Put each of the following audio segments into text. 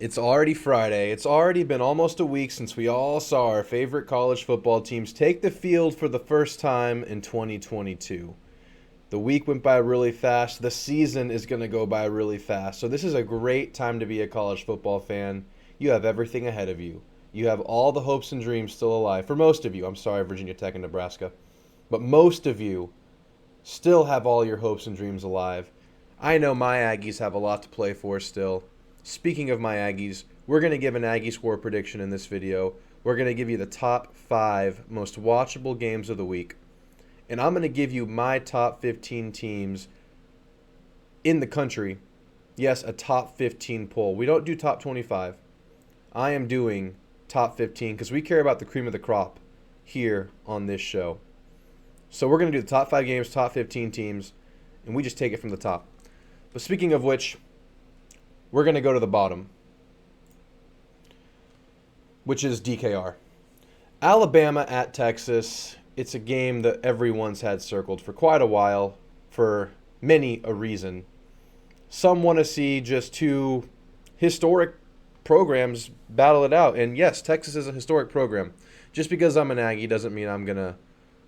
It's already Friday. It's already been almost a week since we all saw our favorite college football teams take the field for the first time in 2022. The week went by really fast. The season is going to go by really fast. So, this is a great time to be a college football fan. You have everything ahead of you. You have all the hopes and dreams still alive. For most of you, I'm sorry, Virginia Tech and Nebraska, but most of you still have all your hopes and dreams alive. I know my Aggies have a lot to play for still. Speaking of my Aggies, we're going to give an Aggie score prediction in this video. We're going to give you the top 5 most watchable games of the week. And I'm going to give you my top 15 teams in the country. Yes, a top 15 poll. We don't do top 25. I am doing top 15 because we care about the cream of the crop here on this show. So we're going to do the top 5 games, top 15 teams, and we just take it from the top. But speaking of which, we're going to go to the bottom, which is DKR. Alabama at Texas. It's a game that everyone's had circled for quite a while for many a reason. Some want to see just two historic programs battle it out. And yes, Texas is a historic program. Just because I'm an Aggie doesn't mean I'm going to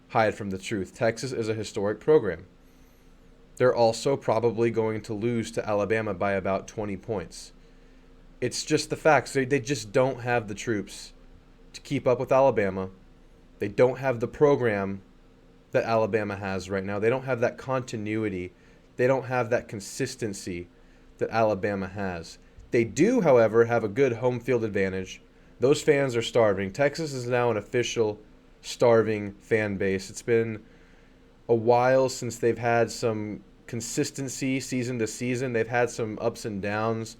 hide from the truth. Texas is a historic program. They're also probably going to lose to Alabama by about 20 points. It's just the facts. They just don't have the troops to keep up with Alabama. They don't have the program that Alabama has right now. They don't have that continuity. They don't have that consistency that Alabama has. They do, however, have a good home field advantage. Those fans are starving. Texas is now an official starving fan base. It's been a while since they've had some consistency season to season. They've had some ups and downs.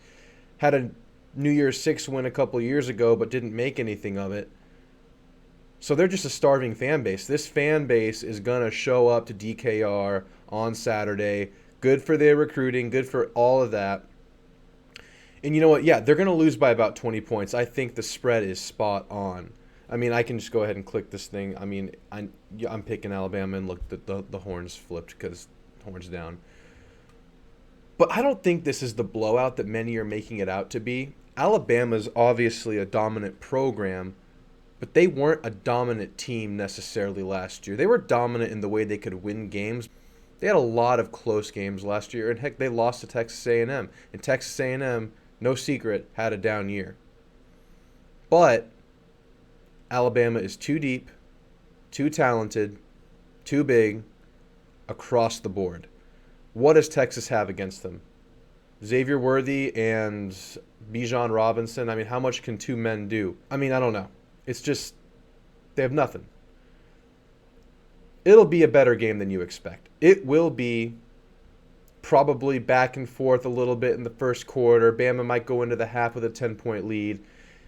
Had a New Year's Six win a couple years ago, but didn't make anything of it. So they're just a starving fan base. This fan base is going to show up to DKR on Saturday. Good for their recruiting, good for all of that. And you know what? Yeah, they're going to lose by about 20 points. I think the spread is spot on. I mean, I can just go ahead and click this thing. I mean, I'm picking Alabama, and look, the horns flipped because horns down. But I don't think this is the blowout that many are making it out to be. Alabama's obviously a dominant program, but they weren't a dominant team necessarily last year. They were dominant in the way they could win games. They had a lot of close games last year, and heck, they lost to Texas A&M. And Texas A&M, no secret, had a down year. But Alabama is too deep, too talented, too big, across the board. What does Texas have against them? Xavier Worthy and Bijan Robinson. I mean, how much can two men do? I mean, I don't know. It's just, they have nothing. It'll be a better game than you expect. It will be probably back and forth a little bit in the first quarter. Bama might go into the half with a 10-point lead.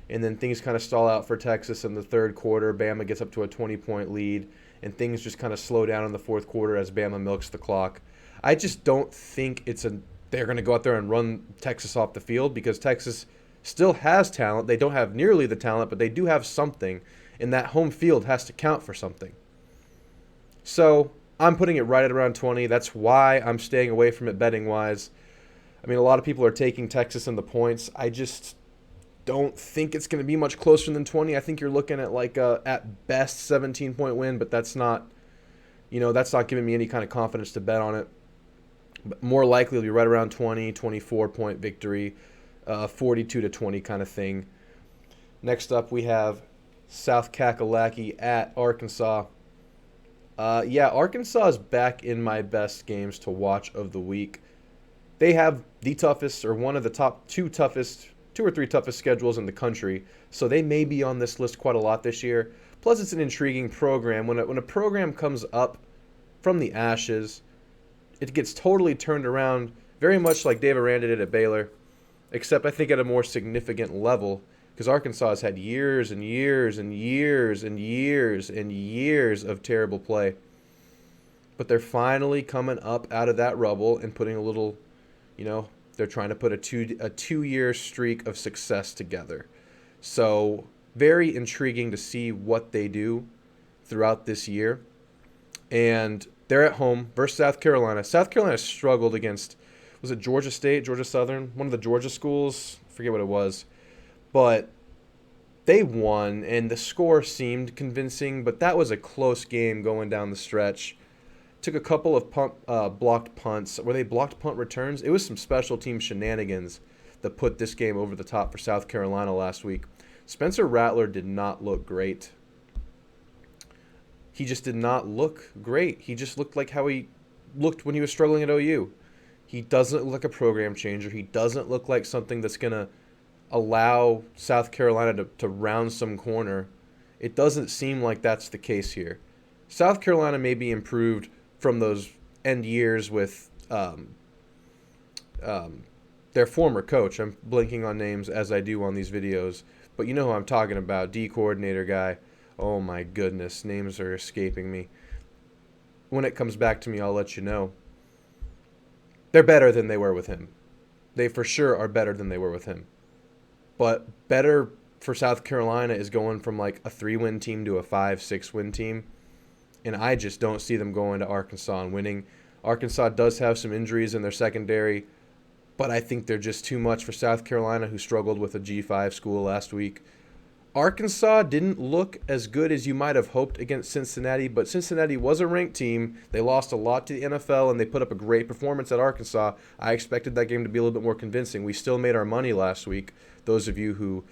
And then things kind of stall out for Texas in the third quarter. Bama gets up to a 20-point lead, and things just kind of slow down in the fourth quarter as Bama milks the clock. I just don't think they're going to go out there and run Texas off the field because Texas still has talent. They don't have nearly the talent, but they do have something, and that home field has to count for something. So I'm putting it right at around 20. That's why I'm staying away from it betting-wise. I mean, a lot of people are taking Texas in the points. I just don't think it's going to be much closer than 20. I think you're looking at like a, at best, 17-point win, but that's not giving me any kind of confidence to bet on it. But more likely it'll be right around 20, 24-point victory, 42-20 kind of thing. Next up, we have South Kakalaki at Arkansas. Arkansas is back in my best games to watch of the week. They have the toughest, or one of the top two or three toughest schedules in the country, so they may be on this list quite a lot this year. Plus, it's an intriguing program. When a program comes up from the ashes, it gets totally turned around, very much like Dave Aranda did at Baylor, except I think at a more significant level, because Arkansas has had years and years and years and years and years of terrible play. But they're finally coming up out of that rubble and putting a little, they're trying to put a two-year streak of success together. So very intriguing to see what they do throughout this year. And they're at home versus South Carolina. South Carolina struggled against, was it Georgia State, Georgia Southern, one of the Georgia schools? I forget what it was. but they won, and the score seemed convincing, but that was a close game going down the stretch. Took a couple of blocked punts. Were they blocked punt returns? It was some special team shenanigans that put this game over the top for South Carolina last week. Spencer Rattler did not look great. He just did not look great. He just looked like how he looked when he was struggling at OU. He doesn't look like a program changer. He doesn't look like something that's going to allow South Carolina to round some corner. It doesn't seem like that's the case here. South Carolina may be improved from those end years with their former coach. I'm blinking on names as I do on these videos, but you know who I'm talking about, D coordinator guy. Oh my goodness, names are escaping me. When it comes back to me, I'll let you know. They're better than they were with him. They for sure are better than they were with him. But better for South Carolina is going from like a 3-win team to a 5-6-win team. And I just don't see them going to Arkansas and winning. Arkansas does have some injuries in their secondary, but I think they're just too much for South Carolina, who struggled with a G5 school last week. Arkansas didn't look as good as you might have hoped against Cincinnati, but Cincinnati was a ranked team. They lost a lot to the NFL, and they put up a great performance at Arkansas. I expected that game to be a little bit more convincing. We still made our money last week. Those of you who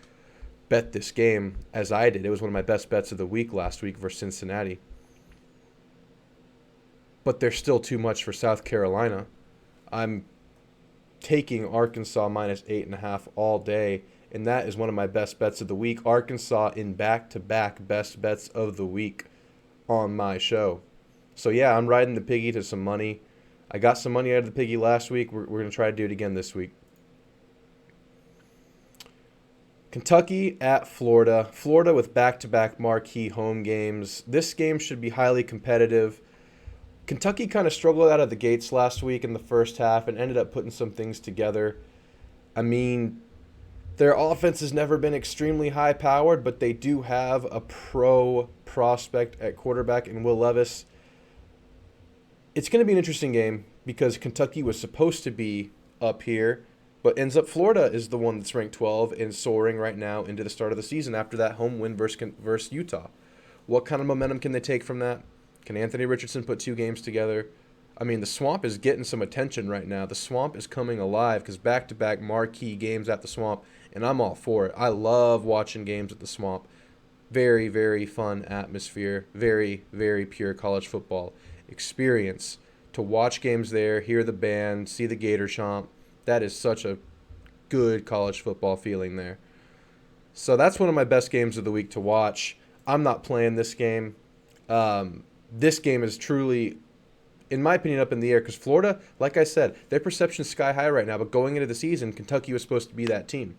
bet this game, as I did, it was one of my best bets of the week last week versus Cincinnati. But they're still too much for South Carolina. I'm taking Arkansas minus 8.5 all day, and that is one of my best bets of the week. Arkansas in back-to-back best bets of the week on my show. So, yeah, I'm riding the piggy to some money. I got some money out of the piggy last week. We're going to try to do it again this week. Kentucky at Florida. Florida with back-to-back marquee home games. This game should be highly competitive. Kentucky kind of struggled out of the gates last week in the first half and ended up putting some things together. I mean, their offense has never been extremely high-powered, but they do have a pro prospect at quarterback in Will Levis. It's going to be an interesting game because Kentucky was supposed to be up here, but ends up Florida is the one that's ranked 12 and soaring right now into the start of the season after that home win versus Utah. What kind of momentum can they take from that? Can Anthony Richardson put two games together? I mean, the Swamp is getting some attention right now. The Swamp is coming alive because back-to-back marquee games at the Swamp, and I'm all for it. I love watching games at the Swamp. Very, very fun atmosphere. Very, very pure college football experience. To watch games there, hear the band, see the Gator Chomp, that is such a good college football feeling there. So that's one of my best games of the week to watch. I'm not playing this game. This game is truly, in my opinion, up in the air because Florida, like I said, their perception is sky high right now. But going into the season, Kentucky was supposed to be that team.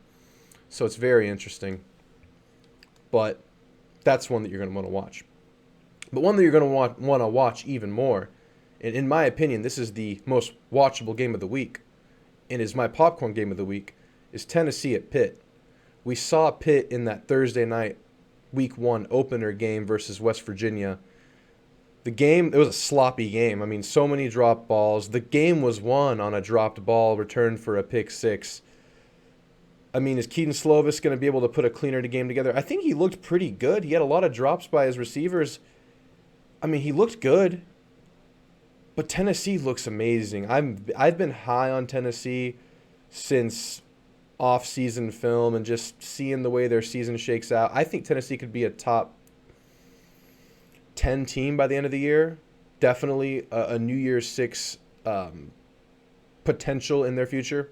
So it's very interesting. But that's one that you're going to want to watch. But one that you're going to want to watch even more, and in my opinion, this is the most watchable game of the week, and is my popcorn game of the week, is Tennessee at Pitt. We saw Pitt in that Thursday night Week 1 opener game versus West Virginia. The game, it was a sloppy game. I mean, so many dropped balls. The game was won on a dropped ball returned for a pick six. I mean, is Keaton Slovis going to be able to put a cleaner game together? I think he looked pretty good. He had a lot of drops by his receivers. I mean, he looked good. But Tennessee looks amazing. I've been high on Tennessee since off-season film and just seeing the way their season shakes out. I think Tennessee could be a top 10 team by the end of the year. Definitely a New Year's Six potential in their future.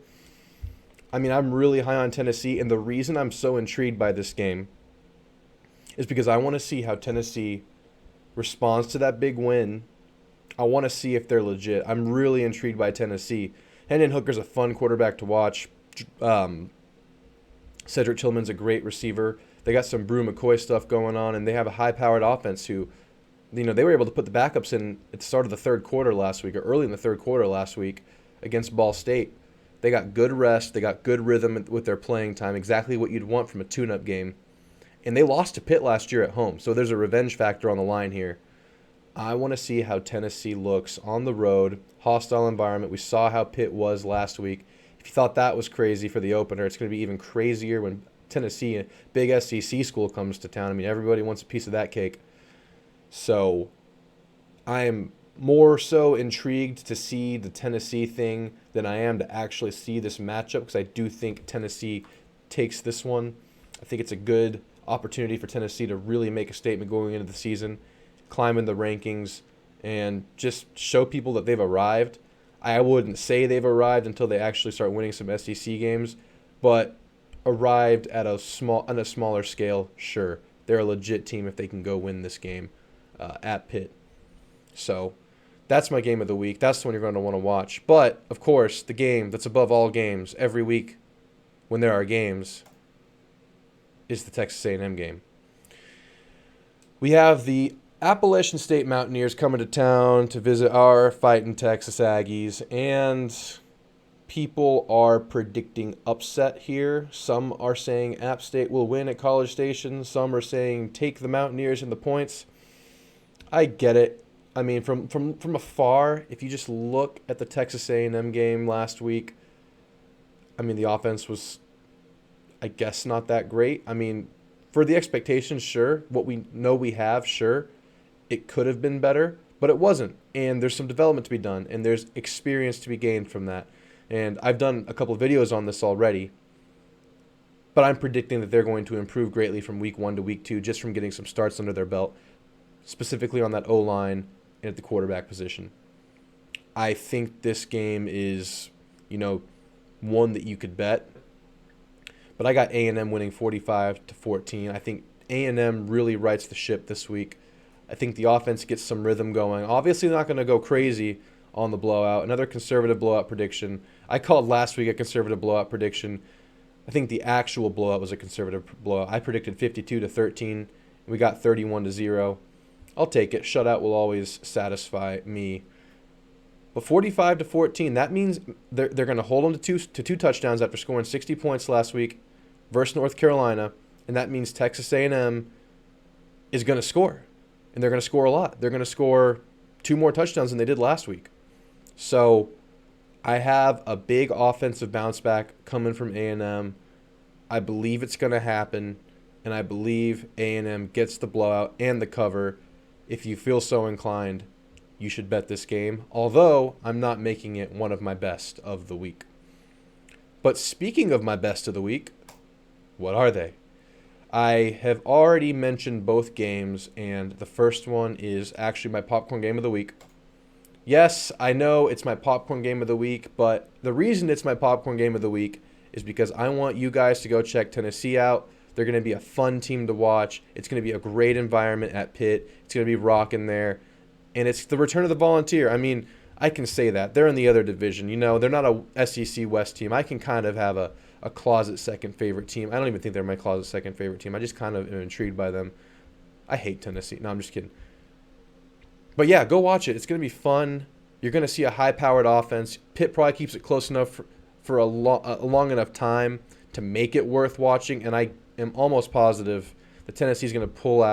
I mean, I'm really high on Tennessee, and the reason I'm so intrigued by this game is because I want to see how Tennessee responds to that big win. I want to see if they're legit. I'm really intrigued by Tennessee. Hendon Hooker's a fun quarterback to watch. Cedric Tillman's a great receiver. They got some Brew McCoy stuff going on, and they have a high-powered offense who, you know, they were able to put the backups in at the start of the third quarter last week, or early in the third quarter last week against Ball State. They got good rest. They got good rhythm with their playing time, exactly what you'd want from a tune-up game. And they lost to Pitt last year at home, so there's a revenge factor on the line here. I want to see how Tennessee looks on the road, hostile environment. We saw how Pitt was last week. If you thought that was crazy for the opener, it's going to be even crazier when Tennessee, a big SEC school, comes to town. I mean, everybody wants a piece of that cake. So I am more so intrigued to see the Tennessee thing than I am to actually see this matchup, because I do think Tennessee takes this one. I think it's a good opportunity for Tennessee to really make a statement going into the season, climb in the rankings, and just show people that they've arrived. I wouldn't say they've arrived until they actually start winning some SEC games, but arrived at on a smaller scale, sure. They're a legit team if they can go win this game at Pitt. So that's my game of the week. That's the one you're going to want to watch. But, of course, the game that's above all games every week when there are games is the Texas A&M game. We have the Appalachian State Mountaineers coming to town to visit our fighting Texas Aggies, and people are predicting upset here. Some are saying App State will win at College Station. Some are saying take the Mountaineers and the points. I get it. I mean, from afar, if you just look at the Texas A&M game last week, I mean, the offense was, I guess, not that great. I mean, for the expectations, sure. What we know we have, sure. It could have been better, but it wasn't. And there's some development to be done, and there's experience to be gained from that. And I've done a couple of videos on this already, but I'm predicting that they're going to improve greatly from week 1 to week 2 just from getting some starts under their belt, specifically on that O-line and at the quarterback position. I think this game is, one that you could bet. But I got A&M winning 45-14. I think A&M really rights the ship this week. I think the offense gets some rhythm going. Obviously, they're not going to go crazy on the blowout. Another conservative blowout prediction. I called last week a conservative blowout prediction. I think the actual blowout was a conservative blowout. I predicted 52-13. We got 31-0. I'll take it. Shutout will always satisfy me. But 45-14, that means they're going to hold them to two touchdowns after scoring 60 points last week versus North Carolina, and that means Texas A&M is going to score, and they're going to score a lot. They're going to score 2 more touchdowns than they did last week. So I have a big offensive bounce back coming from A&M. I believe it's going to happen, and I believe A&M gets the blowout and the cover. If you feel so inclined, you should bet this game, although I'm not making it one of my best of the week. But speaking of my best of the week, what are they? I have already mentioned both games, and the first one is actually my popcorn game of the week. Yes, I know it's my popcorn game of the week, but the reason it's my popcorn game of the week is because I want you guys to go check Tennessee out. They're going to be a fun team to watch. It's going to be a great environment at Pitt. It's going to be rocking there. And it's the return of the Volunteer. I mean, I can say that. They're in the other division. They're not a SEC West team. I can kind of have a closet second favorite team. I don't even think they're my closet second favorite team. I just kind of am intrigued by them. I hate Tennessee. No, I'm just kidding. But yeah, go watch it. It's going to be fun. You're going to see a high-powered offense. Pitt probably keeps it close enough for a long enough time to make it worth watching. And I am almost positive that Tennessee's going to pull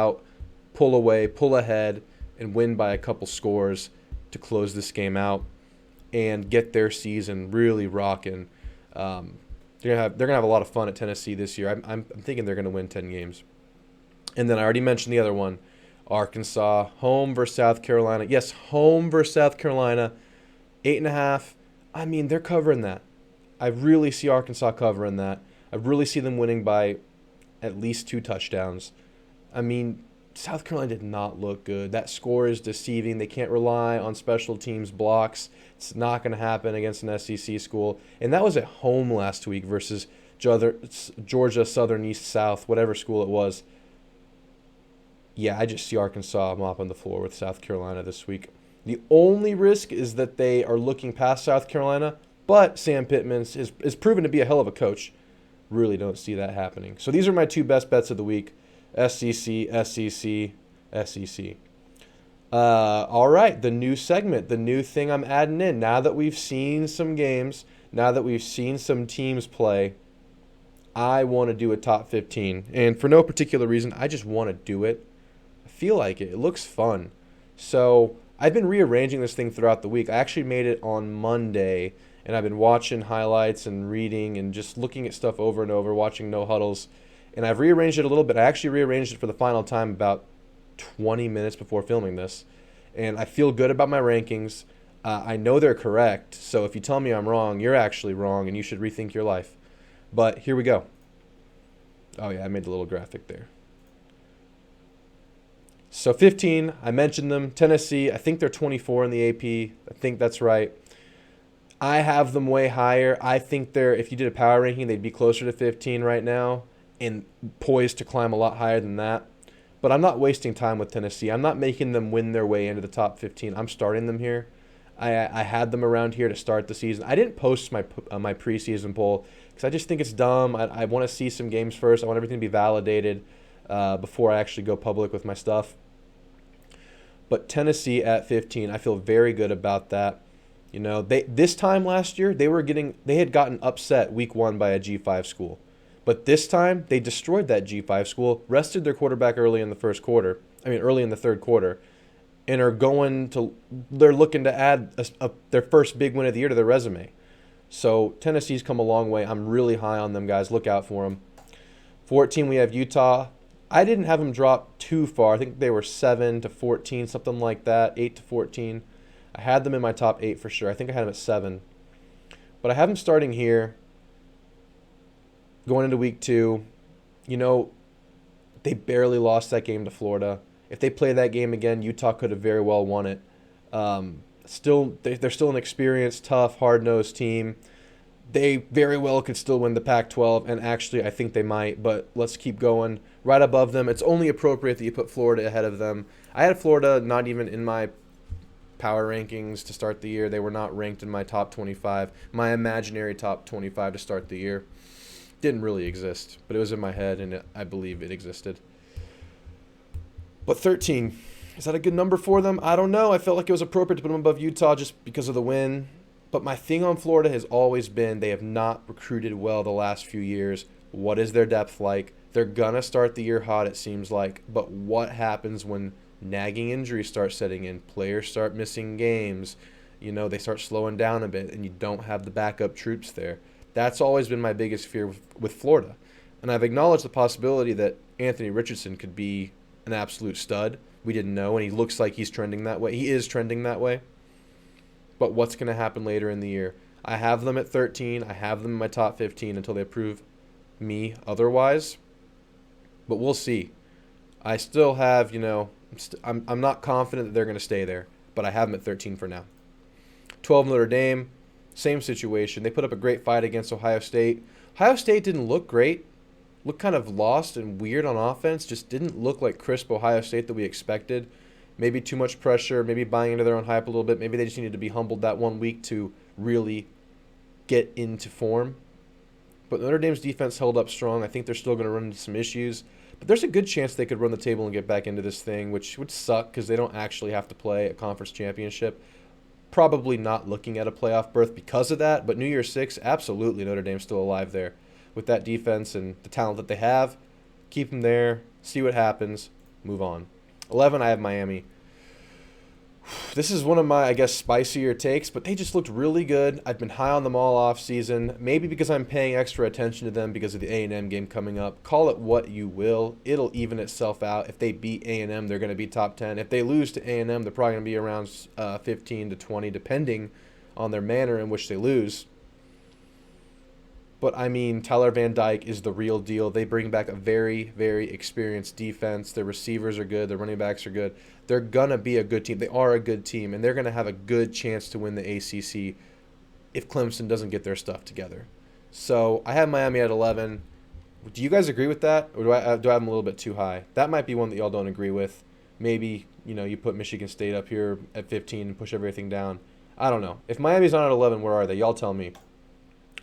away, pull ahead, and win by a couple scores to close this game out and get their season really rocking. They're gonna have a lot of fun at Tennessee this year. I'm thinking they're gonna win 10 games. And then I already mentioned the other one, Arkansas home versus South Carolina. Yes, home versus South Carolina, 8.5. I mean, they're covering that. I really see Arkansas covering that. I really see them winning by at least 2 touchdowns. I mean, South Carolina did not look good. That score is deceiving. They can't rely on special teams blocks. It's not going to happen against an SEC school. And that was at home last week versus Georgia Southern East South, whatever school it was. Yeah, I just see Arkansas mopping the floor with South Carolina this week. The only risk is that they are looking past South Carolina, but Sam Pittman is proven to be a hell of a coach. Really don't see that happening. So these are my 2 best bets of the week. SEC. All right, the new segment, the new thing I'm adding in. Now that we've seen some games, now that we've seen some teams play, I want to do a top 15. And for no particular reason, I just want to do it. I feel like it. It looks fun. So I've been rearranging this thing throughout the week. I actually made it on Monday, And I've been watching highlights and reading and just looking at stuff over and over, watching no huddles. And I've rearranged it a little bit. I actually rearranged it for the final time about 20 minutes before filming this. And I feel good about my rankings. I know they're correct. So if you tell me I'm wrong, you're actually wrong and you should rethink your life. But here we go. Oh, yeah, I made the little graphic there. So 15, I mentioned them. Tennessee, I think they're 24 in the AP. I think that's right. I have them way higher. I think if you did a power ranking, they'd be closer to 15 right now and poised to climb a lot higher than that. But I'm not wasting time with Tennessee. I'm not making them win their way into the top 15. I'm starting them here. I had them around here to start the season. I didn't post my preseason poll because I just think it's dumb. I want to see some games first. I want everything to be validated before I actually go public with my stuff. But Tennessee at 15, I feel very good about that. You know, this time last year they had gotten upset week 1 by a G5 school. But this time they destroyed that G5 school, rested their quarterback early in the early in the third quarter, and they're looking to add their first big win of the year to their resume. So Tennessee's come a long way. I'm really high on them, guys. Look out for them. 14, we have Utah. I didn't have them drop too far. I think they were 7 to 14, something like that, 8 to 14. I had them in my top 8 for sure. I think I had them at 7. But I have them starting here, going into week 2. You know, they barely lost that game to Florida. If they play that game again, Utah could have very well won it. They're still an experienced, tough, hard-nosed team. They very well could still win the Pac-12, and actually I think they might, but let's keep going. Right above them, it's only appropriate that you put Florida ahead of them. I had Florida not even in my power rankings to start the year. They were not ranked in my top 25, my imaginary top 25 to start the year. Didn't really exist, but it was in my head, and I believe it existed. But 13, is that a good number for them? I don't know. I felt like it was appropriate to put them above Utah just because of the win. But my thing on Florida has always been they have not recruited well the last few years. What is their depth like? They're going to start the year hot, it seems like. But what happens when nagging injuries start setting in? Players start missing games. You know, they start slowing down a bit, and you don't have the backup troops there. That's always been my biggest fear with Florida. And I've acknowledged the possibility that Anthony Richardson could be an absolute stud. We didn't know, and he looks like he's trending that way. He is trending that way. But what's going to happen later in the year? I have them at 13. I have them in my top 15 until they prove me otherwise. But we'll see. I still have, I'm not confident that they're going to stay there, but I have them at 13 for now. 12, Notre Dame, same situation. They put up a great fight against Ohio State. Ohio State didn't look great. Looked kind of lost and weird on offense. Just didn't look like crisp Ohio State that we expected. Maybe too much pressure, maybe buying into their own hype a little bit. Maybe they just needed to be humbled that 1 week to really get into form. But Notre Dame's defense held up strong. I think they're still going to run into some issues. But there's a good chance they could run the table and get back into this thing, which would suck because they don't actually have to play a conference championship. Probably not looking at a playoff berth because of that. But New Year's 6, absolutely Notre Dame's still alive there. With that defense and the talent that they have, keep them there, see what happens, move on. 11, I have Miami. This is one of my, spicier takes, but they just looked really good. I've been high on them all off season, maybe because I'm paying extra attention to them because of the A&M game coming up. Call it what you will. It'll even itself out. If they beat A&M, they're going to be top 10. If they lose to A&M, they're probably going to be around 15 to 20, depending on their manner in which they lose. But, Tyler Van Dyke is the real deal. They bring back a very, very experienced defense. Their receivers are good. Their running backs are good. They're going to be a good team. They are a good team, and they're going to have a good chance to win the ACC if Clemson doesn't get their stuff together. So I have Miami at 11. Do you guys agree with that, or do I have them a little bit too high? That might be one that y'all don't agree with. Maybe, you put Michigan State up here at 15 and push everything down. I don't know. If Miami's not at 11, where are they? Y'all tell me.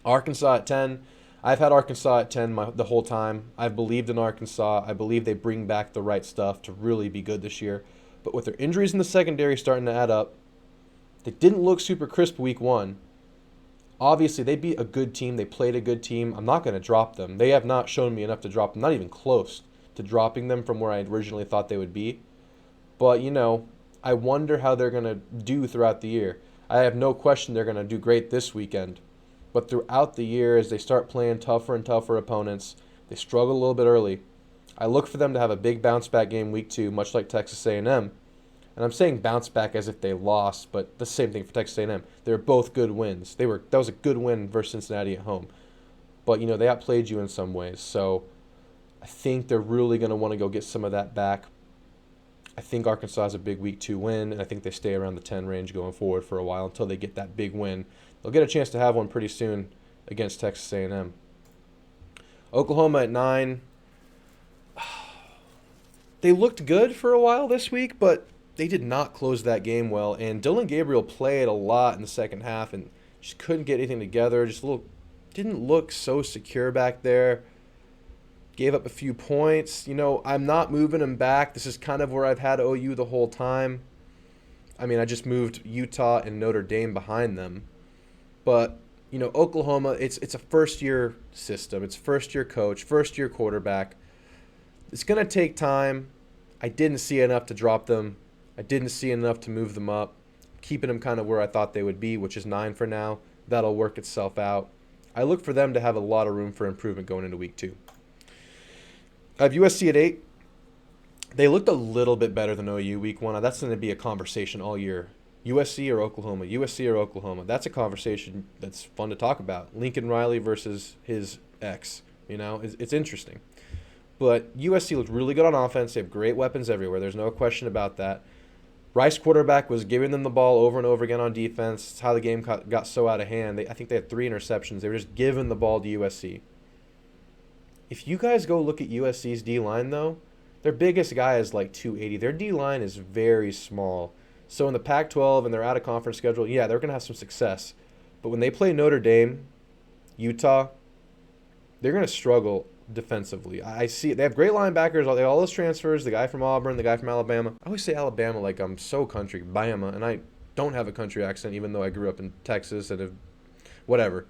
Arkansas at 10. I've had Arkansas at 10 the whole time. I've believed in Arkansas. I believe they bring back the right stuff to really be good this year. But with their injuries in the secondary starting to add up, they didn't look super crisp week 1. Obviously, they beat a good team. They played a good team. I'm not going to drop them. They have not shown me enough to drop them, not even close to dropping them from where I originally thought they would be. But, I wonder how they're going to do throughout the year. I have no question they're going to do great this weekend. But throughout the year, as they start playing tougher and tougher opponents, they struggle a little bit early. I look for them to have a big bounce back game week 2, much like Texas A&M. And I'm saying bounce back as if they lost, but the same thing for Texas A&M. They were both good wins. That was a good win versus Cincinnati at home. But they outplayed you in some ways. So I think they're really going to want to go get some of that back. I think Arkansas has a big week 2 win, and I think they stay around the 10 range going forward for a while until they get that big win. They'll get a chance to have one pretty soon against Texas A&M. Oklahoma at 9. They looked good for a while this week, but they did not close that game well. And Dylan Gabriel played a lot in the second half and just couldn't get anything together. Didn't look so secure back there. Gave up a few points. I'm not moving him back. This is kind of where I've had OU the whole time. I just moved Utah and Notre Dame behind them. But, Oklahoma, it's a first-year system. It's first-year coach, first-year quarterback. It's going to take time. I didn't see enough to drop them. I didn't see enough to move them up. Keeping them kind of where I thought they would be, which is 9 for now. That'll work itself out. I look for them to have a lot of room for improvement going into week 2. I have USC at 8. They looked a little bit better than OU week 1. That's going to be a conversation all year. USC or Oklahoma? USC or Oklahoma? That's a conversation that's fun to talk about. Lincoln Riley versus his ex. It's interesting. But USC looked really good on offense. They have great weapons everywhere. There's no question about that. Rice quarterback was giving them the ball over and over again on defense. It's how the game got so out of hand. I think they had 3 interceptions. They were just giving the ball to USC. If you guys go look at USC's D-line, though, their biggest guy is like 280. Their D-line is very small. So in the Pac-12 and their out-of-conference schedule, yeah, they're going to have some success. But when they play Notre Dame, Utah, they're going to struggle defensively. I see they have great linebackers. They have all those transfers, the guy from Auburn, the guy from Alabama. I always say Alabama like I'm so country, Bama, and I don't have a country accent even though I grew up in Texas and whatever.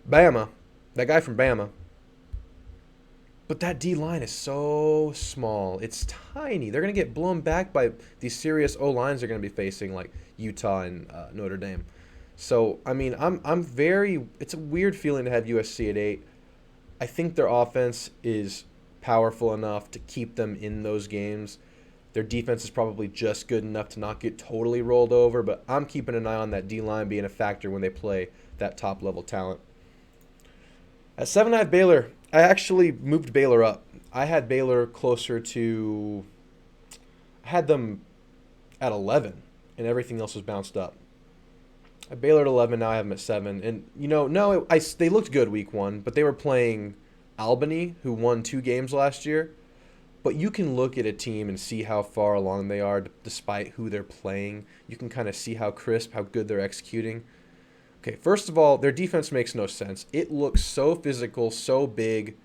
Bama, that guy from Bama. But that D-line is so small. It's tiny. They're going to get blown back by these serious O-lines they're going to be facing like Utah and Notre Dame. So, I'm very – it's a weird feeling to have USC at 8. I think their offense is powerful enough to keep them in those games. Their defense is probably just good enough to not get totally rolled over, but I'm keeping an eye on that D-line being a factor when they play that top-level talent. At 7, I have Baylor. I actually moved Baylor up. I had Baylor closer to – I had them at 11, and everything else was bounced up. I had Baylor at 11, now I have them at 7. And, they looked good week 1, but they were playing Albany, who won 2 games last year. But you can look at a team and see how far along they are despite who they're playing. You can kind of see how crisp, how good they're executing. Okay, first of all, their defense makes no sense. It looks so physical, so big,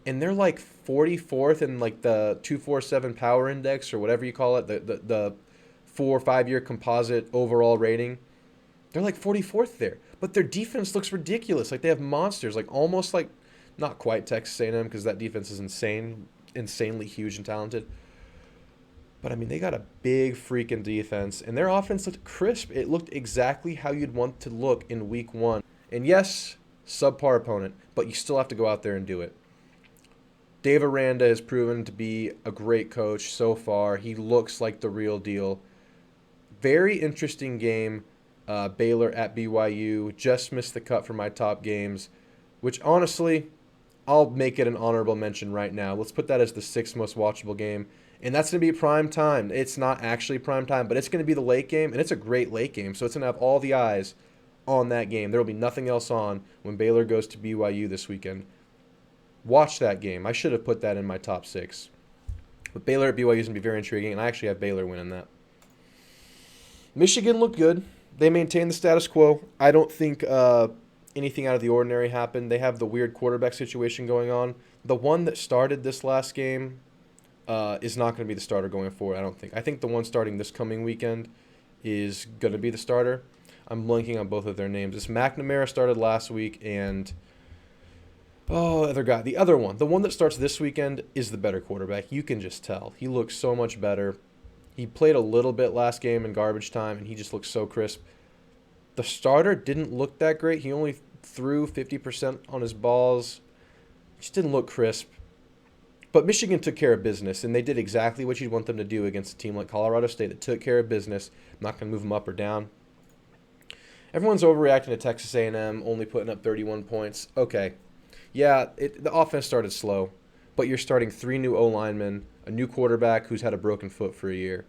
and they're like 44th in like the 247 power index or whatever you call it, the 4 or 5 year composite overall rating. They're like 44th there, but their defense looks ridiculous. Like they have monsters, like almost like not quite Texas A&M because that defense is insanely huge and talented. But, they got a big freaking defense, and their offense looked crisp. It looked exactly how you'd want to look in week 1. And, yes, subpar opponent, but you still have to go out there and do it. Dave Aranda has proven to be a great coach so far. He looks like the real deal. Very interesting game. Baylor at BYU. Just missed the cut for my top games, which, honestly, I'll make it an honorable mention right now. Let's put that as the 6th most watchable game. And that's going to be prime time. It's not actually prime time, but it's going to be the late game, and it's a great late game. So it's going to have all the eyes on that game. There will be nothing else on when Baylor goes to BYU this weekend. Watch that game. I should have put that in my top 6. But Baylor at BYU is going to be very intriguing, and I actually have Baylor winning that. Michigan looked good. They maintained the status quo. I don't think anything out of the ordinary happened. They have the weird quarterback situation going on. The one that started this last game is not going to be the starter going forward, I don't think. I think the one starting this coming weekend is going to be the starter. I'm blanking on both of their names. This McNamara started last week, and the other guy, the other one, the one that starts this weekend is the better quarterback. You can just tell. He looks so much better. He played a little bit last game in garbage time, and he just looks so crisp. The starter didn't look that great. He only threw 50% on his balls. Just didn't look crisp. But Michigan took care of business, and they did exactly what you'd want them to do against a team like Colorado State that took care of business. I'm not going to move them up or down. Everyone's overreacting to Texas A&M only putting up 31 points. Okay. Yeah, the offense started slow, but you're starting 3 new O-linemen, a new quarterback who's had a broken foot for a year.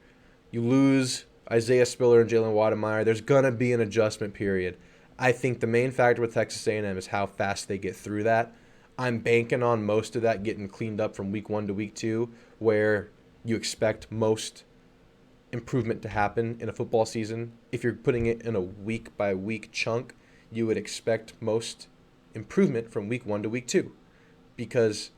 You lose Isaiah Spiller and Jalen Wademeyer. There's going to be an adjustment period. I think the main factor with Texas A&M is how fast they get through that. I'm banking on most of that getting cleaned up from week 1 to week 2, where you expect most improvement to happen in a football season. If you're putting it in a week-by-week chunk, you would expect most improvement from week 1 to week 2, because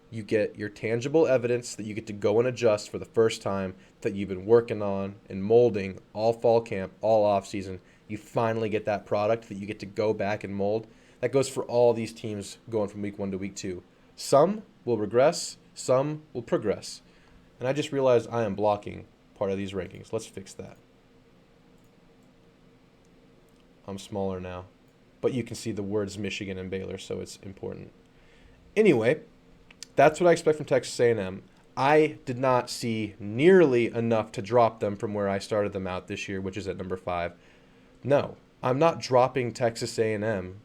you get your tangible evidence that you get to go and adjust for the first time that you've been working on and molding all fall camp, all off season. You finally get that product that you get to go back and mold. That goes for all these teams going from week 1 to week 2. Some will regress, some will progress. And I just realized I am blocking part of these rankings. Let's fix that. I'm smaller now. But you can see the words Michigan and Baylor, so it's important. Anyway, that's what I expect from Texas A&M. I did not see nearly enough to drop them from where I started them out this year, which is at number 5. No, I'm not dropping Texas A&M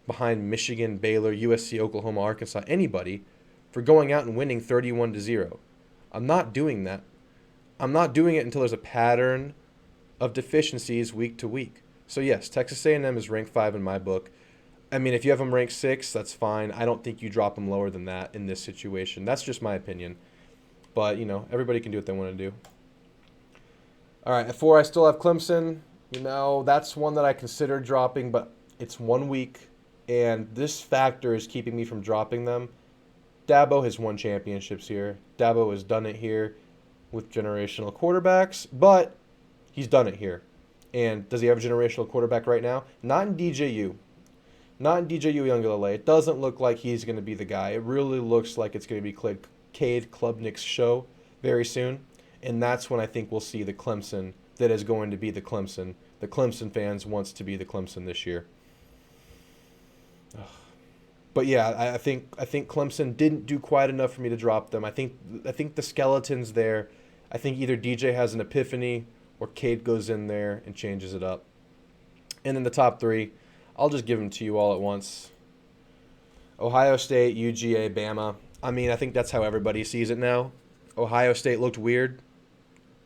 behind Michigan, Baylor, USC, Oklahoma, Arkansas, anybody for going out and winning 31-0. I'm not doing that. I'm not doing it until there's a pattern of deficiencies week to week. So yes, Texas A&M is ranked 5 in my book. I mean, if you have them ranked 6, that's fine. I don't think you drop them lower than that in this situation. That's just my opinion. But, everybody can do what they want to do. All right, at 4, I still have Clemson. That's one that I considered dropping, but it's 1 week, and this factor is keeping me from dropping them. Dabo has won championships here. Dabo has done it here with generational quarterbacks, but he's done it here. And does he have a generational quarterback right now? Not in DJU. Not in DJU Youngalola. It doesn't look like he's going to be the guy. It really looks like it's going to be Cade Klubnik's show very soon. And that's when I think we'll see the Clemson that is going to be the Clemson. The Clemson fans wants to be the Clemson this year. Ugh. But yeah, I think Clemson didn't do quite enough for me to drop them. I think the skeleton's there. I think either DJ has an epiphany or Cade goes in there and changes it up. And then the top 3, I'll just give them to you all at once. Ohio State, UGA, Bama. I mean, I think that's how everybody sees it now. Ohio State looked weird.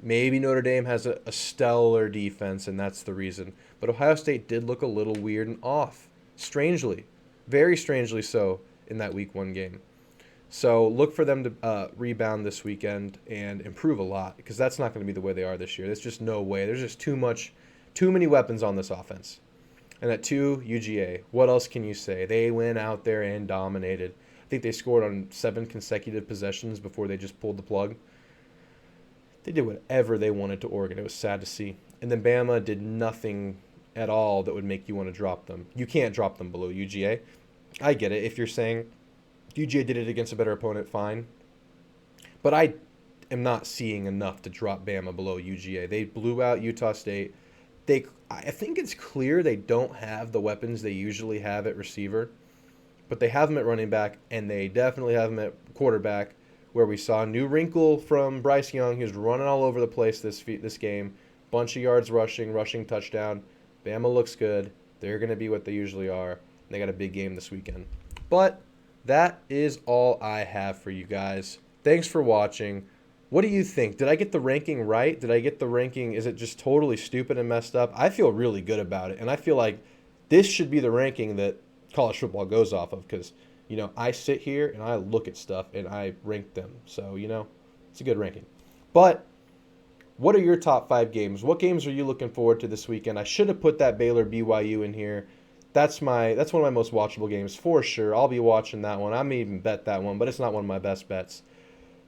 Maybe Notre Dame has a stellar defense, and that's the reason. But Ohio State did look a little weird and off, strangely. Very strangely so in that week 1 game. So look for them to rebound this weekend and improve a lot, because that's not going to be the way they are this year. There's just no way. There's just too many weapons on this offense. And at 2, UGA. What else can you say? They went out there and dominated. I think they scored on 7 consecutive possessions before they just pulled the plug. They did whatever they wanted to Oregon. It was sad to see. And then Bama did nothing at all that would make you want to drop them. You can't drop them below UGA. I get it. If you're saying UGA did it against a better opponent, fine. But I am not seeing enough to drop Bama below UGA. They blew out Utah State. I think it's clear they don't have the weapons they usually have at receiver, but they have them at running back, and they definitely have them at quarterback, where we saw a new wrinkle from Bryce Young. He was running all over the place this game. Bunch of yards rushing touchdown. Bama looks good. They're going to be what they usually are. They got a big game this weekend. But that is all I have for you guys. Thanks for watching. What do you think? Did I get the ranking right? Did I get the ranking? Is it just totally stupid and messed up? I feel really good about it, and I feel like this should be the ranking that college football goes off of, because, I sit here and I look at stuff and I rank them. So, it's a good ranking. But what are your top 5 games? What games are you looking forward to this weekend? I should have put that Baylor BYU in here. That's one of my most watchable games for sure. I'll be watching that one. I may even bet that one, but it's not one of my best bets.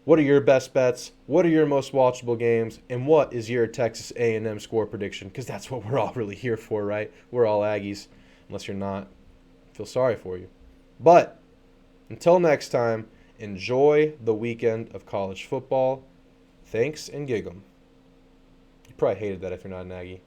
What are your best bets? What are your most watchable games? And what is your Texas A&M score prediction? Because that's what we're all really here for, right? We're all Aggies. Unless you're not, I feel sorry for you. But until next time, enjoy the weekend of college football. Thanks and gig 'em. You probably hated that if you're not an Aggie.